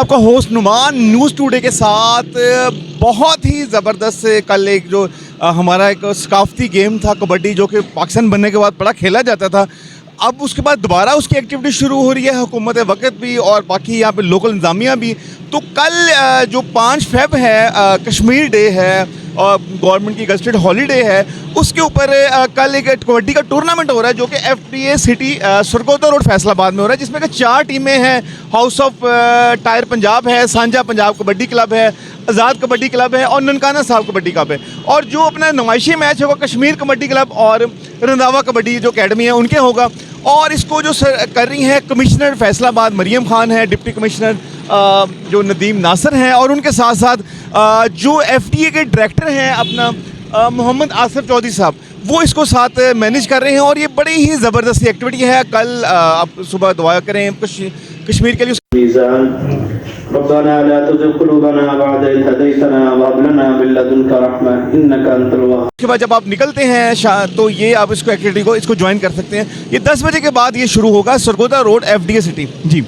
आपका host Numan news today के साथ। बहुत ही ज़बरदस्त कल एक जो हमारा एक सकाफ़ती गेम था कबड्डी, जो कि पाकिस्तान बनने के बाद बड़ा खेला जाता था, अब उसके बाद दोबारा उसकी एक्टिविटी शुरू हो रही है। हुकूमत वक़्त भी और बाकी यहाँ पे लोकल इंतज़ामिया भी। तो कल जो 5 फ़रवरी है, कश्मीर डे है और गवर्नमेंट की गज़टेड हॉलीडे है, उसके ऊपर कल एक कबड्डी का टूर्नामेंट हो रहा है जो कि FTA city Sargodha road Faisalabad में हो रहा है, जिसमें कि 4 टीमें हैं। हाउस ऑफ टायर पंजाब है, सांझा पंजाब कबड्डी क्लब है, आज़ाद कबड्डी क्लब है और ननकाना साहब कबड्डी क्लब है। और जो अपना नुमाइशी मैच होगा कश्मीर कबड्डी क्लब और रंधावा कबड्डी जो अकेडमी है उनके होगा। और इसको जो कर रही हैं कमिश्नर फैसलाबाद मरियम खान है, डिप्टी कमिश्नर जो नदीम नासर हैं, और उनके साथ साथ जो FTA के डायरेक्टर हैं अपना मोहम्मद आसिफ चौधरी साहब, वो इसको साथ मैनेज कर रहे हैं। और ये बड़ी ही ज़बरदस्त एक्टिविटी है। कल आप सुबह दुआ करें कश्मीर के लिए। उसके बाद जब आप निकलते हैं तो ये आप इसको एक्टिविटी को ज्वाइन कर सकते हैं। ये 10 बजे के बाद ये शुरू होगा, सरगोदा रोड FTA सिटी। जी।